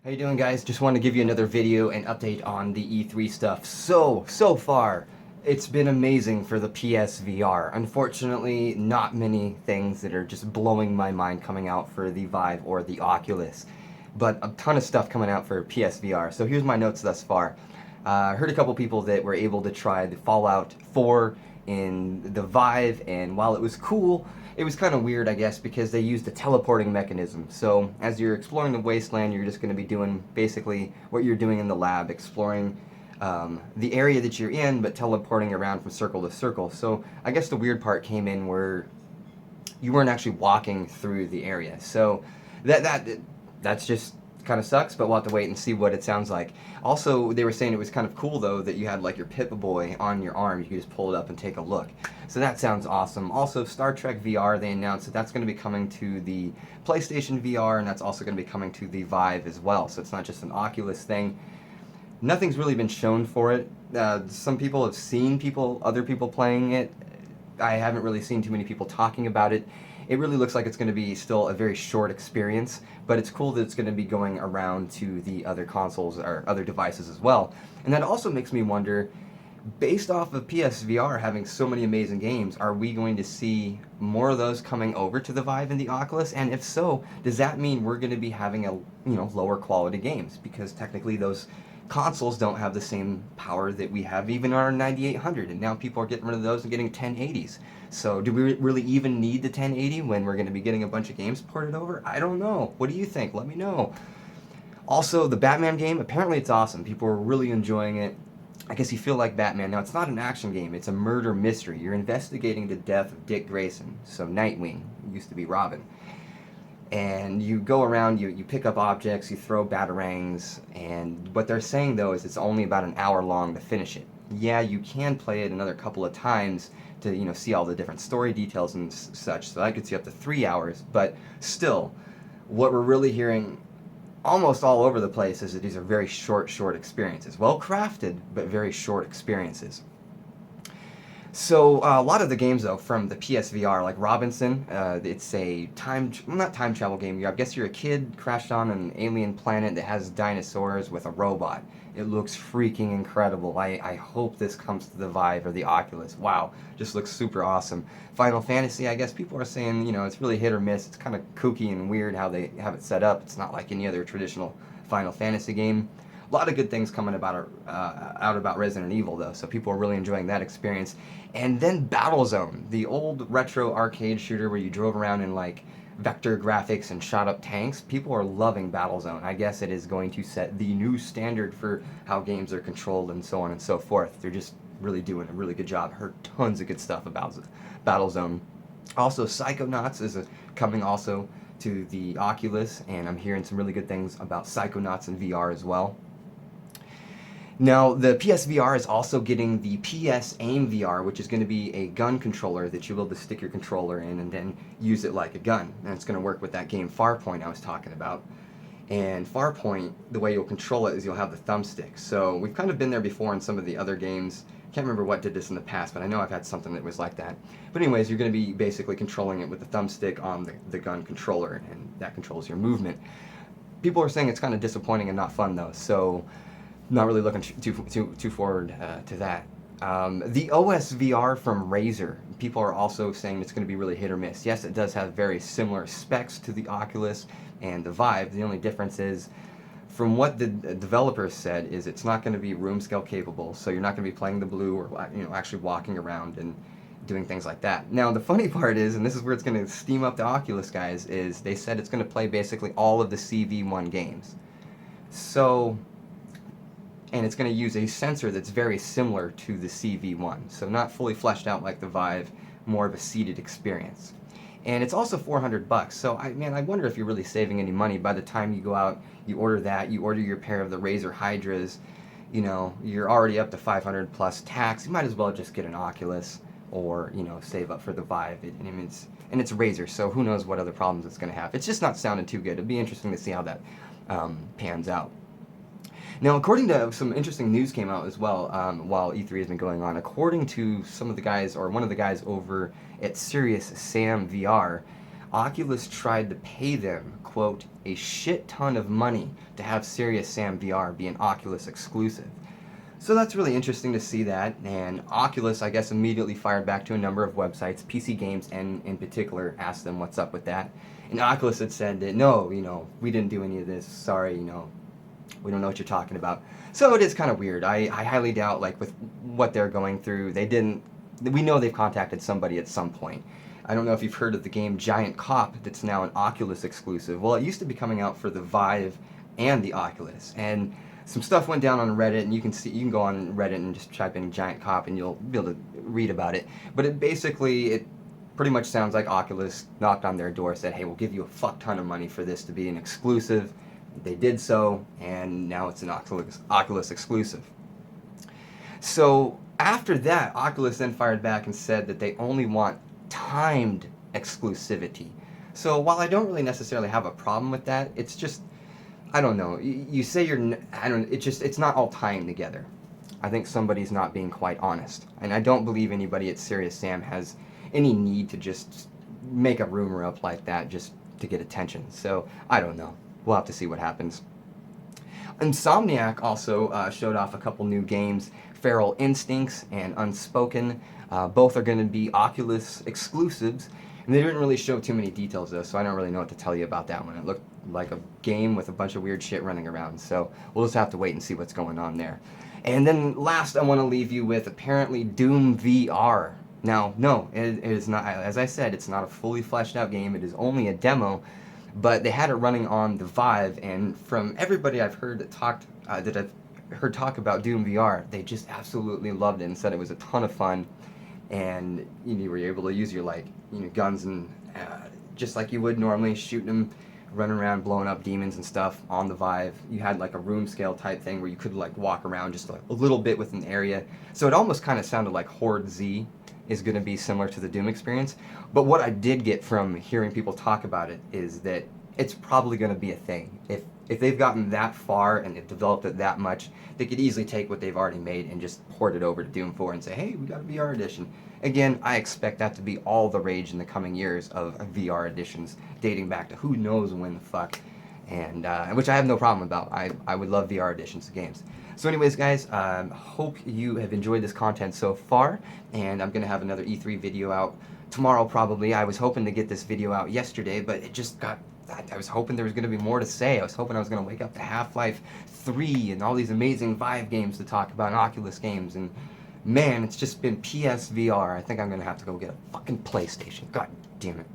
How you doing, guys? Just wanted to give you another video and update on the E3 stuff. So far, it's been amazing for the PSVR. Unfortunately, not many things that are just blowing my mind coming out for the Vive or the Oculus, but a ton of stuff coming out for PSVR. So here's my notes thus far. I heard a couple people that were able to try the Fallout 4 in the Vive, and while it was cool, it was kind of weird, I guess, because they used a teleporting mechanism. So as you're exploring the wasteland, you're just going to be doing basically what you're doing in the lab, exploring the area that you're in, but teleporting around from circle to circle. So I guess the weird part came in where you weren't actually walking through the area. So that's just kind of sucks, but we'll have to wait and see what it sounds like. Also, they were saying it was kind of cool though that you had like your Pip-Boy on your arm. You could just pull it up and take a look. So that sounds awesome. Also, Star Trek VR, they announced that that's going to be coming to the PlayStation VR, and that's also going to be coming to the Vive as well. So it's not just an Oculus thing. Nothing's really been shown for it. Some people have seen other people playing it. I haven't really seen too many people talking about it. It really looks like it's going to be still a very short experience, but it's cool that it's going to be going around to the other consoles or other devices as well. And that also makes me wonder, based off of PSVR having so many amazing games, are we going to see more of those coming over to the Vive and the Oculus? And if so, does that mean we're going to be having lower quality games? Because technically those consoles don't have the same power that we have even on our 9800, and now people are getting rid of those and getting 1080s. So do we really even need the 1080 when we're going to be getting a bunch of games ported over? I don't know. What do you think? Let me know. Also, the Batman game, apparently it's awesome. People are really enjoying it. I guess you feel like Batman. Now, it's not an action game. It's a murder mystery. You're investigating the death of Dick Grayson, so Nightwing, used to be Robin. And you go around, you pick up objects, you throw batarangs, and what they're saying though is it's only about an hour long to finish it. Yeah, you can play it another couple of times to see all the different story details and such, so I could see up to 3 hours, but still, what we're really hearing almost all over the place is that these are very short experiences. Well crafted, but very short experiences. So a lot of the games though from the PSVR, like Robinson, it's a not time travel game. I guess you're a kid crashed on an alien planet that has dinosaurs with a robot. It looks freaking incredible. I hope this comes to the Vive or the Oculus. Wow, just looks super awesome. Final Fantasy, I guess people are saying, it's really hit or miss. It's kind of kooky and weird how they have it set up. It's not like any other traditional Final Fantasy game. A lot of good things coming out about Resident Evil though, so people are really enjoying that experience. And then Battlezone, the old retro arcade shooter where you drove around in like vector graphics and shot up tanks. People are loving Battlezone. I guess it is going to set the new standard for how games are controlled and so on and so forth. They're just really doing a really good job. Heard tons of good stuff about Battlezone. Also, Psychonauts is coming also to the Oculus, and I'm hearing some really good things about Psychonauts in VR as well. Now, the PSVR is also getting the PS Aim VR, which is going to be a gun controller that you'll be able to stick your controller in and then use it like a gun. And it's going to work with that game Farpoint I was talking about. And Farpoint, the way you'll control it is you'll have the thumbstick. So we've kind of been there before in some of the other games. Can't remember what did this in the past, but I know I've had something that was like that. But anyways, you're going to be basically controlling it with the thumbstick on the gun controller, and that controls your movement. People are saying it's kind of disappointing and not fun though, so not really looking too forward to that. The OSVR from Razer, people are also saying it's going to be really hit or miss. Yes, it does have very similar specs to the Oculus and the Vive. The only difference is, from what the developers said, is it's not going to be room scale capable, so you're not going to be playing the blue or actually walking around and doing things like that. Now the funny part is, and this is where it's going to steam up the Oculus guys, is they said it's going to play basically all of the CV1 games. So, and it's going to use a sensor that's very similar to the CV1, so not fully fleshed out like the Vive, more of a seated experience. And it's also $400, so I wonder if you're really saving any money by the time you go out, you order that, you order your pair of the Razer Hydras, you're already up to 500 plus tax. You might as well just get an Oculus or save up for the Vive. It's Razer, so who knows what other problems it's going to have. It's just not sounding too good. It'd be interesting to see how that pans out. Now, according to some interesting news came out as well while E3 has been going on. According to some of the guys, or one of the guys over at Serious Sam VR, Oculus tried to pay them, quote, a shit ton of money to have Serious Sam VR be an Oculus exclusive. So that's really interesting to see that, and Oculus, I guess, immediately fired back to a number of websites, PC Games and in particular, asked them what's up with that. And Oculus had said that, no, we didn't do any of this, sorry, we don't know what you're talking about. So it is kind of weird. I highly doubt, like, with what they're going through, we know they've contacted somebody at some point. I don't know if you've heard of the game Giant Cop that's now an Oculus exclusive. Well, it used to be coming out for the Vive and the Oculus, and some stuff went down on Reddit, and you can go on Reddit and just type in Giant Cop and you'll be able to read about it. But it pretty much sounds like Oculus knocked on their door, said, hey, we'll give you a fuck ton of money for this to be an exclusive. They did so, and now it's an Oculus exclusive. So after that, Oculus then fired back and said that they only want timed exclusivity. So while I don't really necessarily have a problem with that, it's just, I don't know. You say it's not all tying together. I think somebody's not being quite honest. And I don't believe anybody at Serious Sam has any need to just make a rumor up like that just to get attention. So, I don't know. We'll have to see what happens. Insomniac also showed off a couple new games, Feral Instincts and Unspoken. Both are going to be Oculus exclusives. And they didn't really show too many details though, so I don't really know what to tell you about that one. It looked like a game with a bunch of weird shit running around, so we'll just have to wait and see what's going on there. And then last I want to leave you with apparently Doom VR. Now, no, it is not, as I said, it's not a fully fleshed out game, it is only a demo, but they had it running on the Vive, and from everybody I've heard that I've heard talk about Doom VR, they just absolutely loved it and said it was a ton of fun. And you were able to use your guns and just like you would normally, shooting them, running around, blowing up demons and stuff on the Vive. You had like a room scale type thing where you could like walk around just like a little bit within the area. So it almost kind of sounded like Horde Z is going to be similar to the Doom experience. But what I did get from hearing people talk about it is that it's probably going to be a thing. If they've gotten that far and they've developed it that much, they could easily take what they've already made and just port it over to Doom 4 and say, hey, we got a VR edition. Again, I expect that to be all the rage in the coming years of VR editions, dating back to who knows when the fuck, and which I have no problem about. I would love VR editions of games. So anyways, guys, hope you have enjoyed this content so far, and I'm going to have another E3 video out tomorrow probably. I was hoping to get this video out yesterday, but it just got... I was hoping there was going to be more to say. I was hoping I was going to wake up to Half-Life 3 and all these amazing Vive games to talk about, and Oculus games, and man, it's just been PSVR. I think I'm going to have to go get a fucking PlayStation. God damn it.